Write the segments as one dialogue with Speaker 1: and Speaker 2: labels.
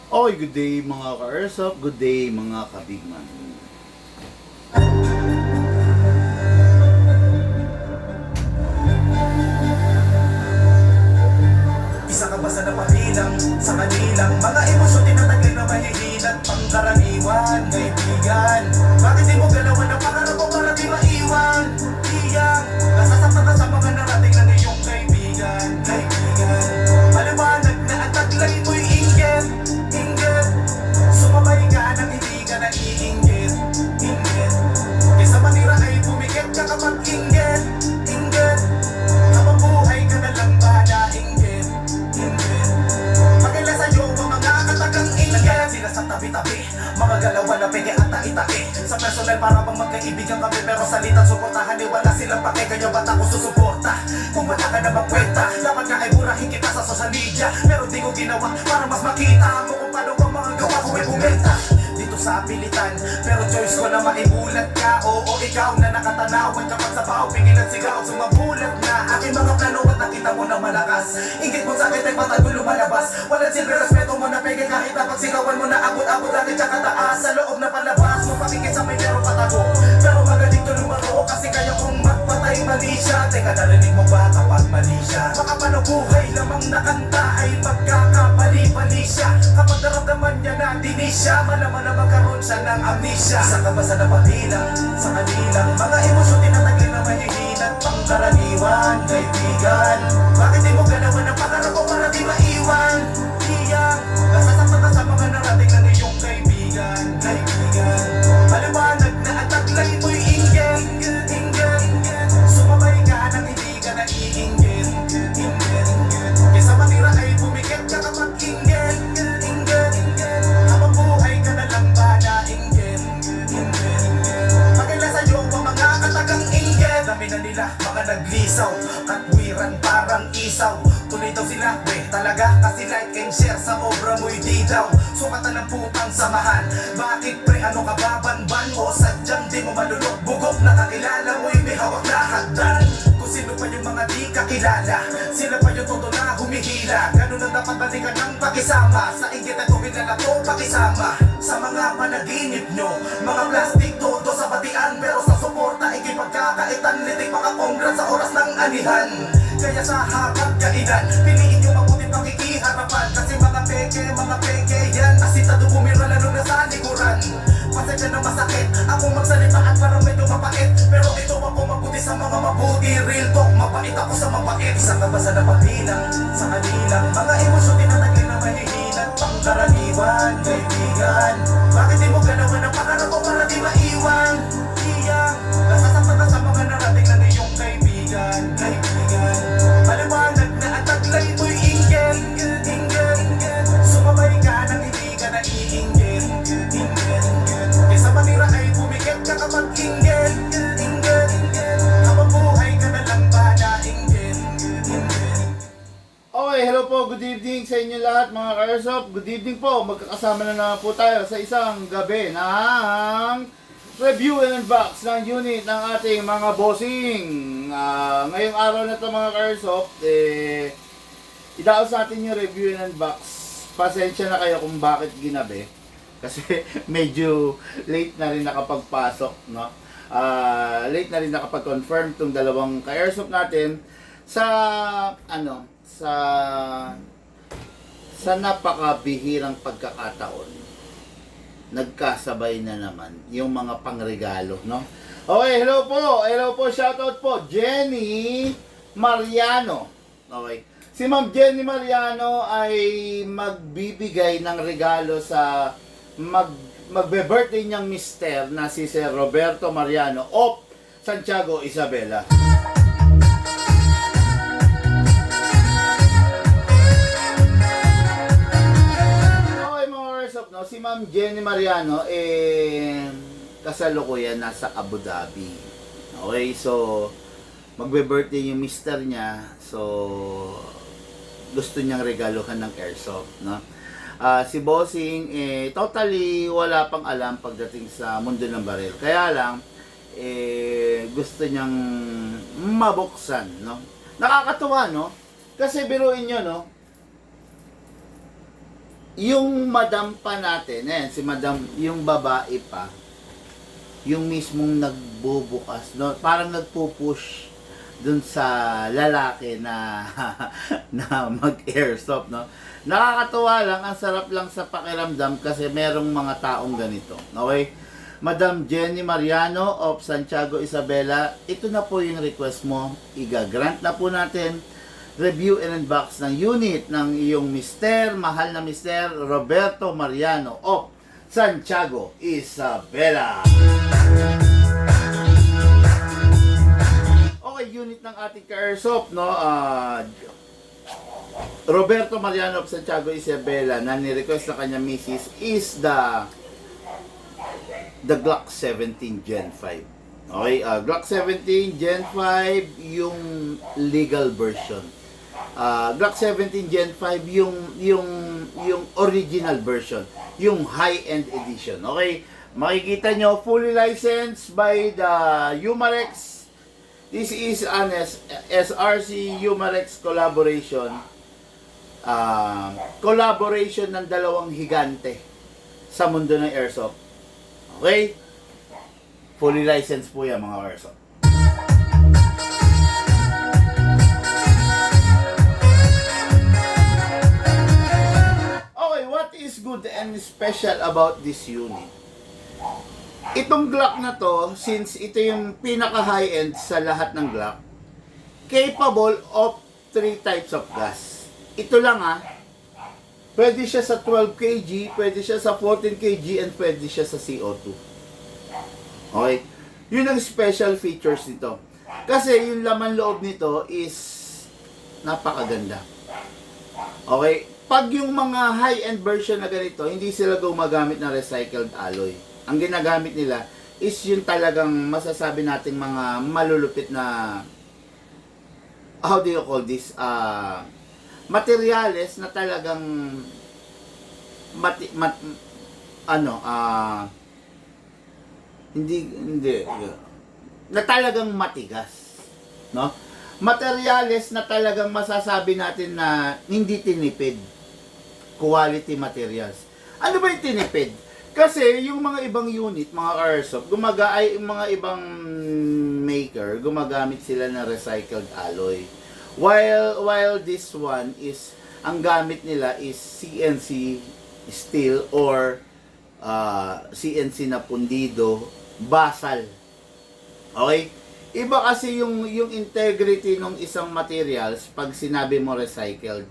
Speaker 1: Okay, good day mga ka-Airsoft, good day mga kabigman.
Speaker 2: Isa ka ba sa napabilang sa kanilang mga emosyon tinatagay na mahihilat pangkaraniwan, kaibigan? Bakit di mo galawan ang pangarap mo para di maiwan? Iyang nasasaktan ka sa mga narating ng iyong kaibigan, maliwanag na ang taglay mo'y inggit, sumabay ka nang hindi ka naiinggit, kaysa manira ay pumikit ka kapag inggit, habang buhay ka na lang ba na inggit. Pakila sa'yo ang mga katagang inggit. Sila sa tabi-tabi, mga galawan na peke at tae-tae. Sa personal para bang magkaibigan kami, pero salita suportahan eh wala silang pake. Kaya ba't ako susuporta? Kung wala ka na magkwenta, dapat nga ay burahin kita sa social media. Pero di ko ginawa para mas makita mo kung paano ang mga gawa ko ay bumenta dito sa pilitan. Pero choice ko na maibulat ka. Oo, ikaw na nakatanawan kapag sa bahaw pingin at sigaw, sumabulat na aking mga plano at nakita mo na malakas. Ingit mo sa akin ay patago lumalabas. Walang silver respeto mo na peke kahit napag sigawan mo na abot-abot langit siya kataas. Sa loob na palabas mo pakikit sa may pero patago. Pero magaling to lumaro kasi kaya kong magpatay mali siya. Teka, narinig mo ba kapag mali siya? Baka paano buhay lamang nakanta ay magkakapali-pali siya. Kapag naramdaman niya na dinis siya, malaman na magkaroon siya ng amnesia. Isa ka ba sa napabilang sa kanilang mga emosyon tinatagay na mahihilat pangkaraniwan, kaibigan? Bakit di mo galawan ang pangarap mo para di maiwan? Iyang nasasaktan ka sa mga narating ng iyong kaibigan, maliwanag na ang taglay mo'y inggit, sumabay ka nang hindi ka naiinggit, kaysa manira ay pumikit ka kapag inggit, habang buhay ka na lang ba na inggit. Pakila sa'yo ang mga katagang inggit. Dami na nila mga naglisaw, katwiran parang isaw. Tuloy daw sila, talaga kasi like and share sa obra mo'y di daw sukatan ng putang samahan. Bakit pre, ano ka ba, banban? O sadyang di mo malulok bugok, nakakilala mo'y may hawak na hagdan. Kung sino pa yung mga di kakilala, sila pa yung todo na humihila. Ganun ang dapat balikan ng pakisama. Sa inggit at kumilala to pakisama. Sa mga panaginip nyo, mga plastic todo sa batian. Pero sa suporta, ikipagkakaitan, litik makakongrats sa oras ng anihan. Kaya sa hapat kainan, piliin yung mabuti pakikiharapan. Kasi mga peke yan, asitado bumira lalo na sa likuran. Pasensya na masakit, akong magsalita at parang medyo mapait. Pero ito ako mabuti sa mga mabuti. Real talk, mapait ako sa mapait. Isa ka ba sa napabilang sa kanilang mga emosyon tinatagay na mahihilat pangkaraniwan, kaibigan? Bakit di mo galawan ang pangarap mo para di maiwan? Iyang nasasaktan ka sa mga narating ng iyong kaibigan, maliwanag na ang taglay mo'y inggit, sumabay ka nang hindi ka naiinggit, kaysa manira ay pumikit ka kapag inggit, habang buhay ka na lang ba na inggit.
Speaker 1: Okay, hello po, good evening sa inyo lahat mga ka-Airsoft. Good evening po, magkakasama na naman po tayo sa isang gabi ng review and unbox ng unit ng ating mga bossing. Ngayong araw na to mga ka-Airsoft, idaos natin yung review and unbox. Pasensya na kayo kung bakit ginabi. Kasi medyo late na rin nakapagpasok, no? Late na rin nakapag-confirm itong dalawang ka-Airsoft natin sa sa napakabihirang pagkakataon. Nagkasabay na naman yung mga pangregalo, no? Okay, hello po, shoutout po, Jenny Mariano. Okay, si Ma'am Jenny Mariano ay magbibigay ng regalo sa magbe-birthday niyang mister na si Sir Roberto Mariano of Santiago, Isabela. No, si Ma'am Jenny Mariano kasalukuyan nasa Abu Dhabi. Okay, so magbe-birthday yung mister niya. So gusto niyang regaluhan ng airsoft, no? Si Bossing totally wala pang alam pagdating sa mundo ng baril. Kaya lang gusto niyang mabuksan, no? Nakakatuwa, no? Kasi biruin niyo, no? yung madam pa natin, si madam, yung babae pa, yung mismong nagbubukas, no? Parang nagpupush dun sa lalaki na na mag-airsoft, no? Nakakatuwa lang, ang sarap lang sa pakiramdam kasi merong mga taong ganito. Okay? Madam Jenny Mariano of Santiago, Isabela, ito na po yung request mo. Iga-grant na po natin review and unbox ng unit ng iyong mahal na Mr. Roberto Mariano of Santiago, Isabela. Okay, unit ng ating ka-airsoft, no? Roberto Mariano of Santiago, Isabela, na ni-request na kanya misis is the Glock 17 Gen 5. Okay, Glock 17 Gen 5 yung legal version. Glock 17 Gen 5 yung original version, yung high-end edition. Okay, makikita nyo, fully licensed by the Umarex. This is an SRC Umarex collaboration. Collaboration ng dalawang higante sa mundo ng airsoft. Okay? Fully licensed po yan, mga airsoft. Okay, what is good and special about this unit? Itong Glock na to, since ito yung pinaka high-end sa lahat ng Glock, capable of 3 types of gas. Ito lang pwede siya sa 12 kg, pwede siya sa 14 kg, and pwede siya sa CO2. Okay? Yun ang special features nito. Kasi yung laman loob nito is napakaganda. Okay? Pag yung mga high-end version na ganito, hindi sila gumagamit ng recycled alloy. Ang ginagamit nila is yung talagang masasabi nating mga malulupit na, how do you call this? Materyales na talagang hindi na talagang matigas, no? Materyales na talagang masasabi natin na hindi tinipid, quality materials. Ano ba yung tinipid? Kasi yung mga ibang unit, mga airsoft, mga ibang maker, gumagamit sila ng recycled alloy. While this one is, ang gamit nila is CNC steel or CNC na pundido, basal. Okay? Iba kasi yung integrity ng isang materials pag sinabi mo recycled.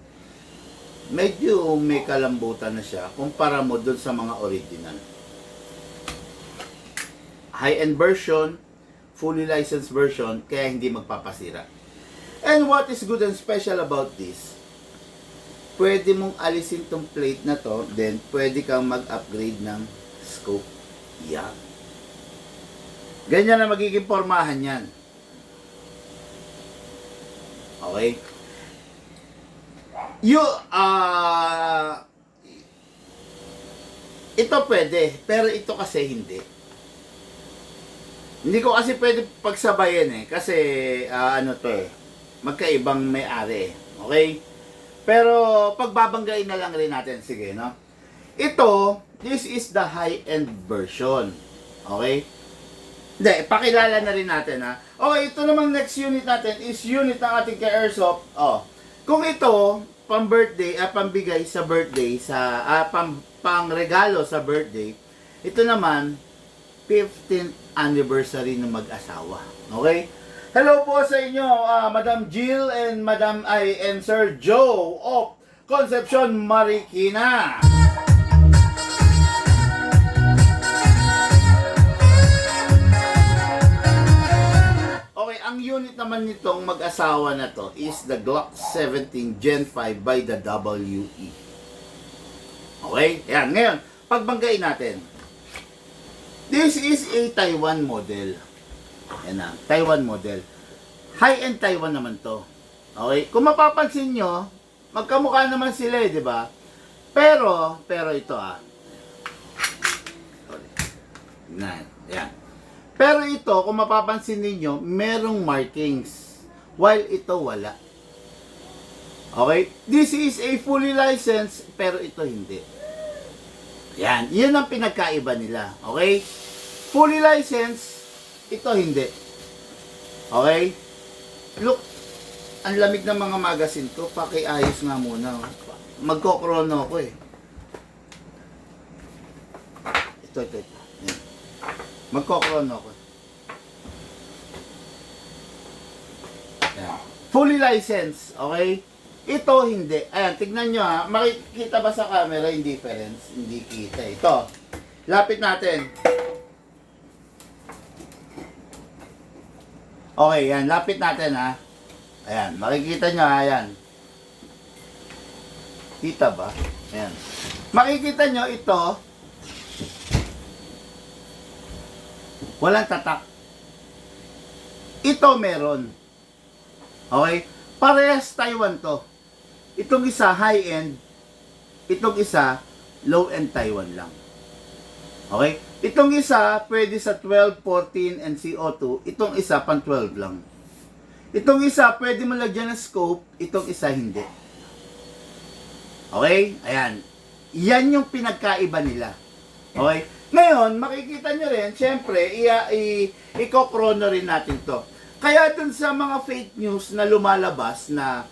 Speaker 1: Medyo may kalambutan na siya kumpara mo dun sa mga original. High-end version, fully licensed version, kaya hindi magpapasira. And what is good and special about this, pwede mong alisin tong plate na to, then pwede kang mag-upgrade ng scope. Yan. Ganyan na magiging pormahan yan. Okay? Ito pwede, pero ito kasi hindi. Hindi ko kasi pwede pagsabayan kasi magkaibang may-ari. Okay? Pero pagbabanggain na lang rin natin, sige, no? Ito, this is the high-end version. Okay? Hindi, pakilala na rin natin, Okay, ito namang next unit natin is unit ng ating ka-airsoft. Kung ito, pang-birthday, pambigay sa birthday, pang-regalo sa birthday, ito naman, 15th anniversary ng mag-asawa. Okay? Hello po sa inyo, Madam Jill and Sir Joe of Concepcion, Marikina. Okay, ang unit naman nitong mag-asawa na to is the Glock 17 Gen 5 by the WE. Okay? Yan, ngayon, pagbanggain natin. This is a Taiwan model. Yan na, Taiwan model. High-end Taiwan naman to. Okay? Kung mapapansin nyo, magkamukha naman sila di ba? Pero ito Yan. Pero ito, kung mapapansin ninyo, merong markings. While ito, wala. Okay? This is a fully licensed, pero ito hindi. Yan, yun ang pinagkaiba nila. Okay? Fully licensed, ito hindi. Okay? Look, ang lamig ng mga magazine to, pakiayos nga muna. Magkokrono ko eh. Ito. Yan. Magkokrono ko. Yan. Fully licensed, okay? Ito hindi. Ayan, tignan nyo ha. Makikita ba sa camera yung difference? Hindi kita. Ito. Lapit natin. Okay, yan. Lapit natin ha. Ayan, makikita nyo ha. Ayan. Kita ba? Ayan. Makikita nyo ito. Walang tatak. Ito meron. Okay? Parehas Taiwan to. Itong isa high-end, itong isa low-end Taiwan lang. Okay? Itong isa pwede sa 12, 14, and CO2. Itong isa pang 12 lang. Itong isa pwede mo lagyan ng scope, itong isa hindi. Okay? Ayan. Yan yung pinagkaiba nila. Okay? Ngayon, makikita nyo rin, syempre, i-kokrono rin natin to. Kaya dun sa mga fake news na lumalabas na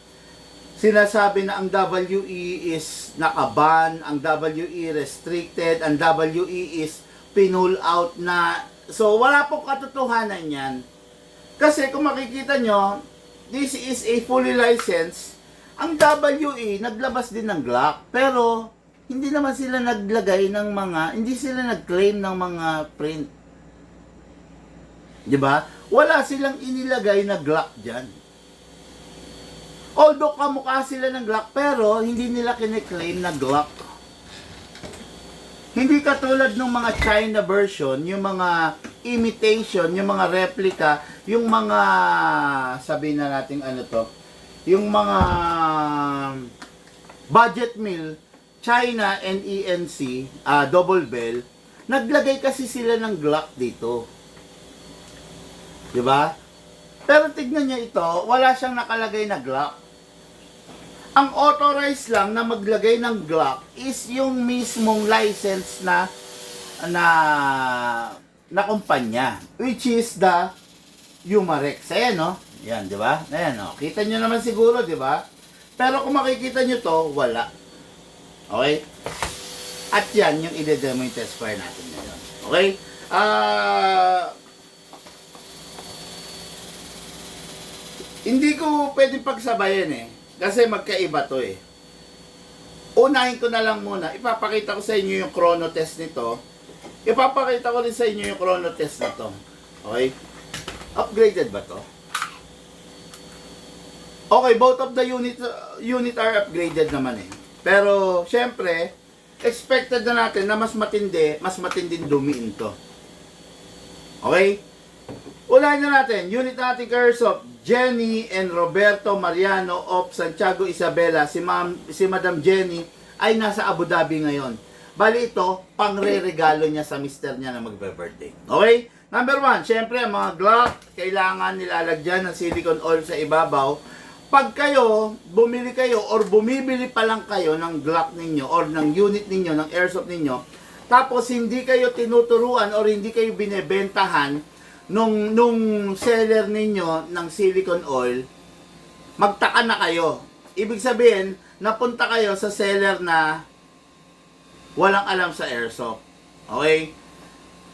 Speaker 1: sinasabi na ang WE is nakaban, ang WE restricted, ang WE is pinull out na. So, wala pong katotohanan yan. Kasi kung makikita nyo, this is a fully licensed. Ang WE, naglabas din ng Glock. Pero, hindi naman sila naglagay ng hindi sila nag-claim ng mga print. Diba? Wala silang inilagay na Glock dyan. Although kamukha sila ng Glock, pero hindi nila kine-claim na Glock. Hindi katulad ng mga China version, yung mga imitation, yung mga replica, yung mga, sabihin na natin ano to, yung mga budget mill, China and ENC, double bell, naglagay kasi sila ng Glock dito. Diba? Pero tignan niyo ito, wala siyang nakalagay na Glock. Ang authorized lang na maglagay ng Glock is yung mismong license na kumpanya, which is the Umarex. Ayan, no? Yan, di ba? Ayan, no? Kita nyo naman siguro, di ba? Pero kung makikita nyo to, wala. Okay? At yan, yung i-demo yung test fire natin ngayon. Okay? Hindi ko pwedeng pagsabayan eh. Kasi magkaiba to eh. Unahin ko na lang muna. Ipapakita ko sa inyo yung chrono test nito. Ipapakita ko rin sa inyo yung chrono test na to. Okay? Upgraded ba to? Okay, both of the unit are upgraded naman eh. Pero, syempre, expected na natin na mas matinding dumiin to. Okay? Unahin na natin, unit natin Airsoft, Jenny and Roberto Mariano of Santiago Isabela. Si Madam Jenny ay nasa Abu Dhabi ngayon. Bali ito, pangre-regalo niya sa mister niya na magbe-birthday. Okay? Number 1, syempre ang mga Glock, kailangan nilalagyan ng silicone oil sa ibabaw. Pag kayo, bumili kayo or bumibili pa lang kayo ng Glock ninyo or ng unit ninyo, ng Airsoft ninyo, tapos hindi kayo tinuturuan or hindi kayo binebentahan nung seller ninyo ng silicone oil, magtaka na kayo. Ibig sabihin, napunta kayo sa seller na walang alam sa Airsoft. Okay?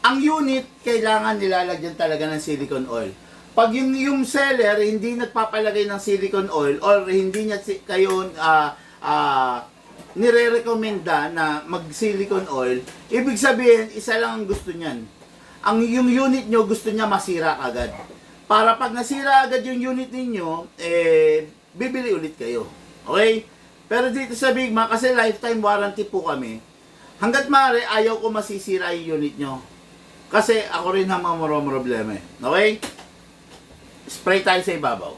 Speaker 1: Ang unit, kailangan nilalagyan talaga ng silicone oil. Pag yung seller hindi nagpapalagay ng silicone oil or hindi niya kayo nire-recommenda na mag-silicone oil, ibig sabihin, isa lang ang gusto niyan. Yung unit nyo gusto niya masira agad. Para pag nasira agad yung unit ninyo, bibili ulit kayo. Okay? Pero dito sa Bigma, kasi lifetime warranty po kami, hanggat maaari, ayaw ko masisira yung unit nyo. Kasi ako rin ang mga problema eh. Okay? Spray tayo sa ibabaw.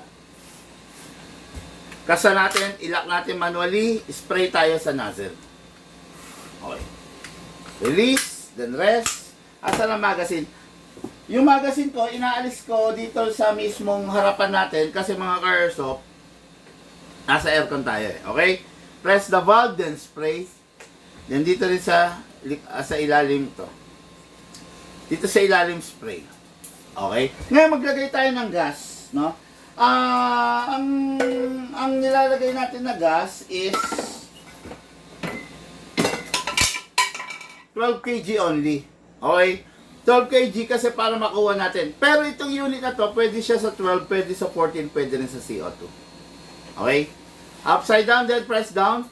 Speaker 1: Kasa natin, ilak natin manually, spray tayo sa nozzle. Okay. Release, then rest. Asan ang magazine? Yung magazine ko, inaalis ko dito sa mismong harapan natin kasi mga Airsoft, nasa aircon tayo eh. Okay? Press the valve, then spray. Then dito rin sa ilalim to. Dito sa ilalim spray. Okay? Ngayon maglagay tayo ng gas, no? Ang nilalagay natin na gas is 12 kg only. Okay? 12 kg kasi para makuha natin. Pero itong unit na to, pwede siya sa 12, pwede sa 14, pwede rin sa CO2. Okay? Upside down, then press down.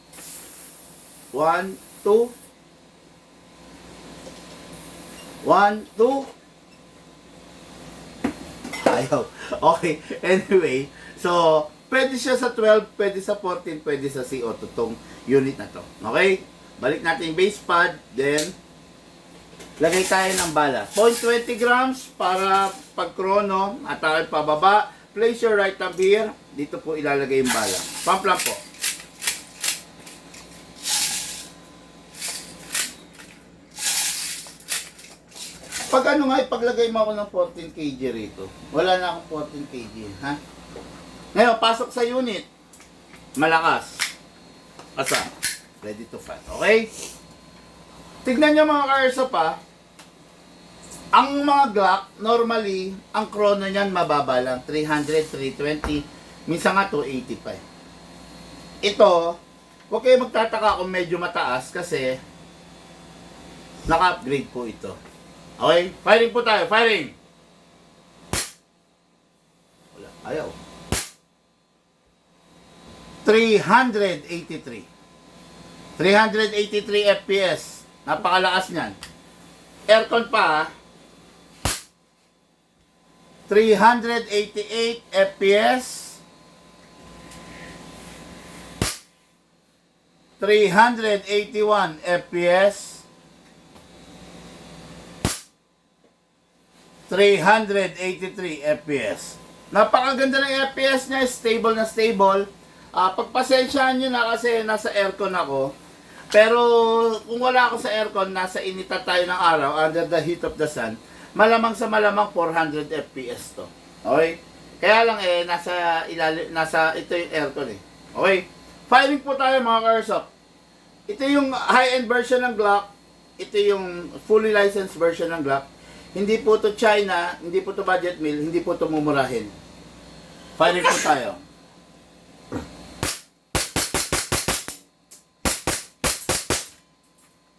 Speaker 1: 1, 2. 1, 2. Ayaw. Okay. Anyway, so, pwede siya sa 12, pwede sa 14, pwede sa CO2 tong unit na to. Okay? Balik natin yung base pad, then lagay tayo ng bala. 0.20 grams para pag chrono at tayo pababa. Place your right thumb here. Dito po ilalagay yung bala. Pump lang po. Pag ano nga, ipaglagay mo ako ng 14 kg rito. Wala na akong 14 kg. Ha? Ngayon, pasok sa unit. Malakas. Asa? Ready to fire. Okay? Tignan nyo mga ka-airsoft pa. Ang mga Glock, normally, ang chrono niyan mababa lang. 300, 320, minsan nga 285. Ito, huwag kayo magtataka kung medyo mataas kasi naka-upgrade po ito. Okay? Firing po tayo. Firing! Wala. Ayaw. 383. 383 FPS. Napakalakas niyan. Aircon pa, 388 FPS. 381 FPS. 383 FPS. Napakaganda ng FPS niya, stable na stable. Pagpasensyahan nyo na kasi nasa aircon ako. Pero kung wala ako sa aircon, nasa inita tayo ng araw, under the heat of the sun, malamang sa malamang 400 FPS to. Okay? Kaya lang nasa ito yung aircon eh. Okay? Firing po tayo mga ka-airsoft. Ito yung high-end version ng Glock. Ito yung fully licensed version ng Glock. Hindi po to China, hindi po to budget meal, hindi po to mumurahin. Firing po tayo.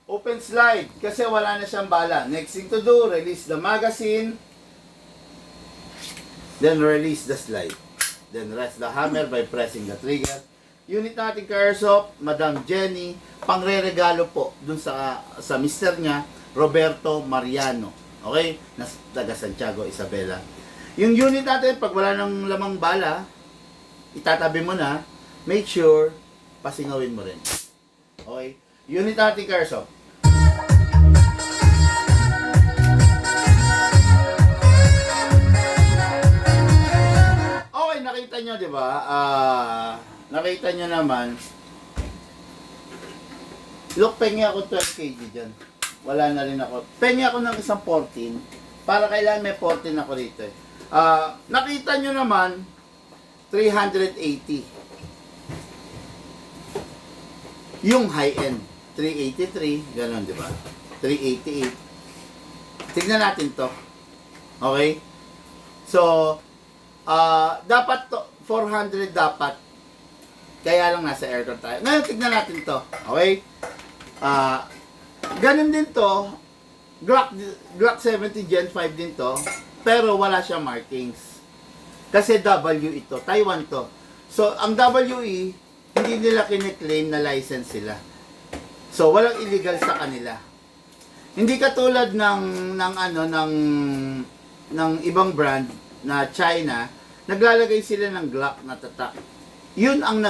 Speaker 1: Open slide kasi wala na siyang bala. Next thing to do, release the magazine. Then release the slide. Then rest the hammer by pressing the trigger. Unit natin ka-airsoft, Madam Jenny, pangre-regalo po dun sa mister niya, Roberto Mariano. Okay? Taga Santiago, Isabela. Yung unit natin, pag wala nang lamang bala, itatabi mo na, make sure, pasingawin mo rin. Okay? Unit natin ka-airsoft. Okay, nakita nyo, di ba? Nakita nyo naman. Look, pengi ako 12 kg dyan. Wala na rin ako. Pengi ako ng isang 14. Para kailangan may 14 ako rito eh. Nakita nyo naman, 380. Yung high-end, 383. Ganon, di ba? 388. Tignan natin to. Okay? So, dapat to, 400 dapat. Kaya lang nasa aircon tayo. Ngayon, tignan natin to. Okay? Ganun din to. Glock 70 Gen 5 din to. Pero wala siyang markings. Kasi W ito. Taiwan to. So, ang WE, hindi nila kine-claim na license sila. So, walang illegal sa kanila. Hindi katulad ng ibang brand na China, naglalagay sila ng Glock na tatak. Yun ang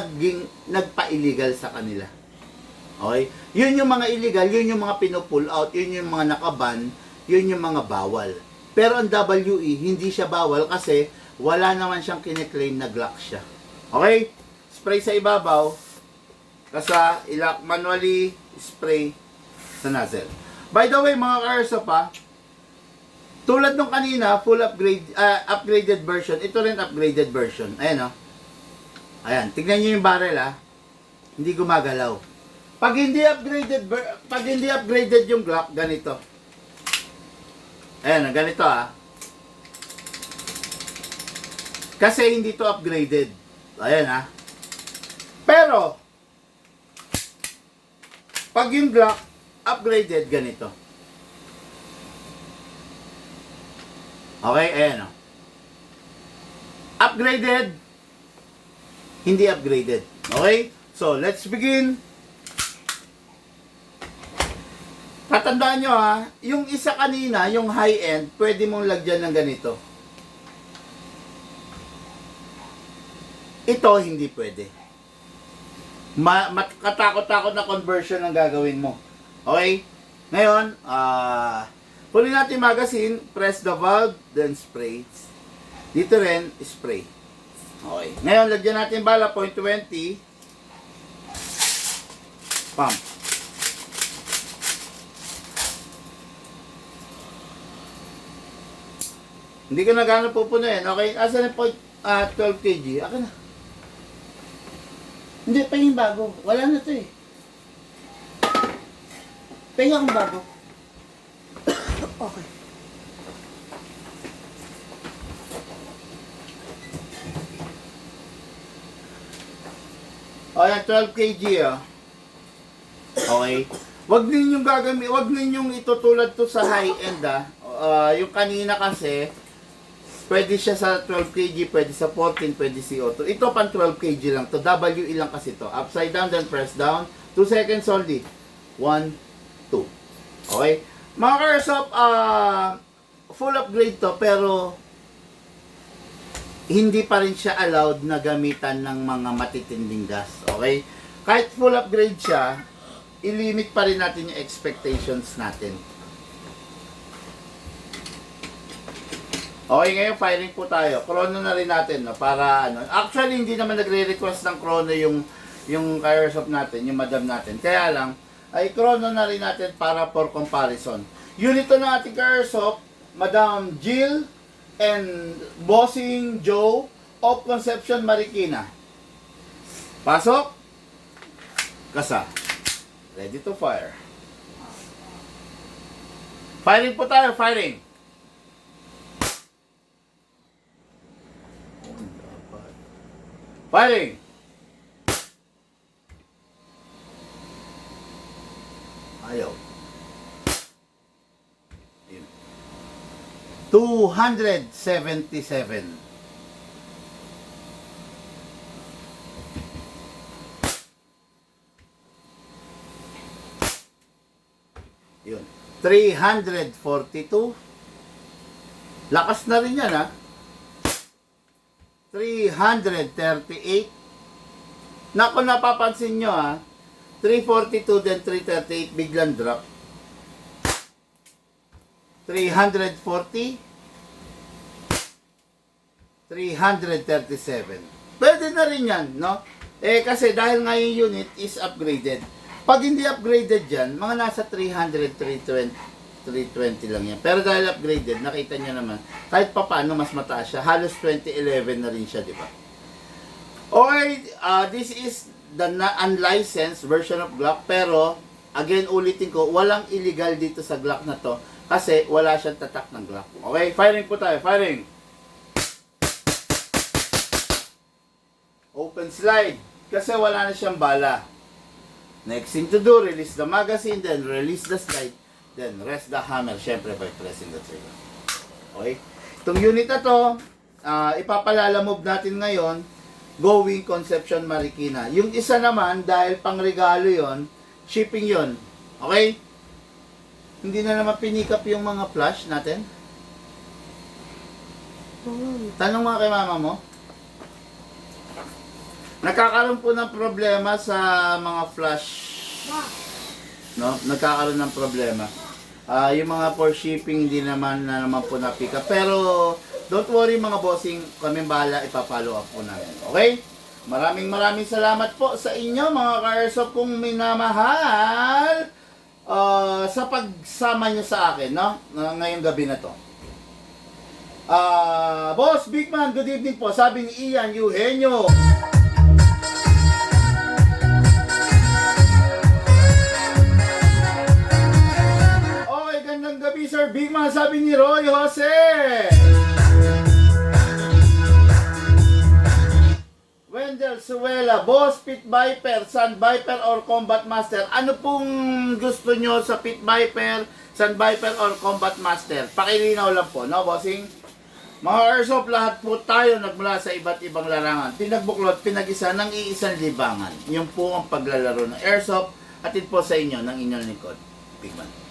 Speaker 1: nagpa-illegal sa kanila. Okay? Yun yung mga illegal, yun yung mga pino-pull out, yun yung mga nakaban, yun yung mga bawal. Pero ang WE, hindi siya bawal kasi wala naman siyang kine-claim na Glock siya. Okay? Spray sa ibabaw, kasa ilak manually, spray sa nozzle. By the way, mga ka-airsoft pa, tulad nung kanina, full upgraded version, ito rin upgraded version. Ayan o. Ayan, tignan nyo yung barrel ha. Hindi gumagalaw. Pag hindi upgraded yung Glock, ganito. Ayan, ganito Kasi hindi to upgraded. Ayan Pero, pag yung Glock upgraded, ganito. Okay, ayan Upgraded, hindi upgraded. Okay? So, let's begin. Tatandaan nyo yung isa kanina, yung high-end, pwede mong lagyan ng ganito. Ito, hindi pwede. Katakot-takot na conversion ang gagawin mo. Okay? Ngayon, punin natin yung magazine, press the valve, then spray. Dito rin, spray. Okay. Ngayon, lagyan natin bala, .20. Pump. Hindi ka na gano'n pupunuin. Okay? Asan yung 12 kg? Akin na. Hindi, pahing bago. Wala na to Pahing akong bago. Okay. O yan, 12 kg Okay. Wag ninyong itutulad to sa high-end yung kanina kasi, pwede siya sa 12 kg, pwede sa 14, pwede CO2. Ito pang 12 kg lang to. WE lang kasi to. Upside down, then press down. 2 seconds only. 1, 2. Okay? Mga ka-airsoft, full upgrade to, pero hindi pa rin siya allowed na gamitan ng mga matitinding gas. Okay? Kahit full upgrade siya, ilimit pa rin natin yung expectations natin. Okay, ngayon firing po tayo. Chrono na rin natin, para Actually, hindi naman nagre-request ng chrono yung Airsoft natin, yung madam natin. Kaya lang, ay chrono na rin natin para for comparison. Unit to ng ating Airsoft, Madam Jill and Bossing Joe of Concepcion, Marikina. Pasok. Kasa. Ready to fire. Firing po tayo, firing. Firing! Ayaw. 277. Yun. 342. Lakas na rin yan 338. Naku, napapansin nyo 342 then 338 biglang drop. 340. 337. Pwede na rin yan, no? Kasi dahil nga yung unit is upgraded. Pag hindi upgraded yan, mga nasa 300, 320 lang yan. Pero dahil upgraded, nakita nyo naman, kahit pa paano mas mataas siya. Halos 2011 na rin siya, di ba? Okay, this is the unlicensed version of Glock. Pero, again, ulitin ko, walang illegal dito sa Glock na to. Kasi wala siyang tatak ng Glock. Okay, firing po tayo. Firing. Open slide. Kasi wala na siyang bala. Next thing to do, release the magazine, then release the slide. Then, rest the hammer, syempre by pressing the trigger. Okay? Itong unit na to, ipapalalamove natin ngayon, going Concepcion, Marikina. Yung isa naman, dahil pang regalo yon, shipping yon. Okay? Hindi na naman pinikap yung mga flash natin. Tanong nga kay mama mo. Nagkakaroon po ng problema sa mga flash. No? Nagkakaroon ng problema. Yung mga for shipping hindi naman po na-pick up. Pero don't worry mga bossing, kami bahala, ipapollow up po namin. Okay? Maraming salamat po sa inyo mga ka-airsoft kong minamahal sa pagsama nyo sa akin, no? Ngayong gabi na to. Boss Big Man, good evening po. Sabi ni Ian Eugenio. Sir Bigman, sabi ni Roy Jose. Wendell Suela, Boss, Pit Viper, Sun Viper or Combat Master? Ano pong gusto nyo sa Pit Viper, Sun Viper or Combat Master? Pakilinaw lang po, no, bossing? Mga airsoft, lahat po tayo nagmula sa iba't ibang larangan. Pinagbuklod, pinag-isa ng iisang libangan. Yung po ang paglalaro ng airsoft. Atid po sa inyo ng inyong lingkod, Bigman.